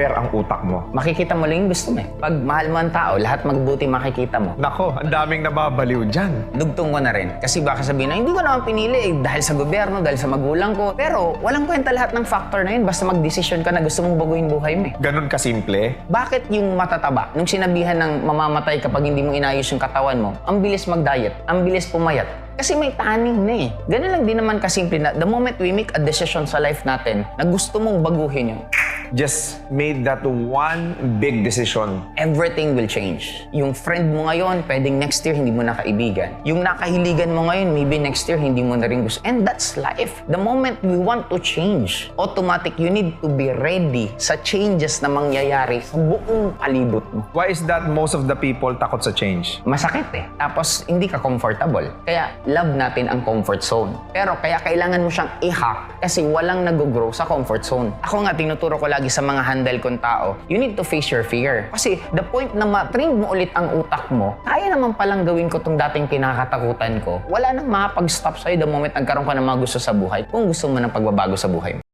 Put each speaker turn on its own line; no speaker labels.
per ang utak mo.
Makikita mo lang yung gusto mo eh. Pag mahal mo ang tao, lahat magbuti makikita mo.
Nako, ang daming nababaliw dyan.
Dugtong ko na rin. Kasi baka sabihin na, hindi ko naman pinili dahil sa gobyerno, dahil sa magulang ko. Pero walang kwenta lahat ng factor na yun. Basta mag-desisyon ka na gusto mong baguhin buhay mo eh.
Ganon kasimple.
Bakit yung matataba? Nung sinabihan ng mamamatay kapag hindi mo inayos yung katawan mo, ang bilis mag-diet, ang bilis pumayat. Kasi may taning na eh. Ganun lang din naman kasimple na the moment we make a decision sa life natin na gusto mong baguhin yun,
Just made that one big decision.
everything will change. Yung friend mo ngayon, pwedeng next year hindi mo na kaibigan. Yung nakahiligan mo ngayon, maybe next year hindi mo na rin gusto. And that's life. The moment we want to change, automatic you need to be ready sa changes na mangyayari sa buong palibot mo.
Why is that most of the people takot sa change?
Masakit eh. Tapos hindi ka comfortable. Kaya love natin ang comfort zone. Pero kaya kailangan mo siyang i-hack kasi walang nag-grow sa comfort zone. Ako nga tinuturo ko lagi sa mga handle kong tao, you need to face your fear. Kasi the point na ma-train mo ulit ang utak mo, kaya naman palang gawin ko tong dating kinakatakutan ko. Wala nang makapag-stop sa'yo the moment nagkaroon ka ng mga gusto sa buhay kung gusto mo ng pagbabago sa buhay mo.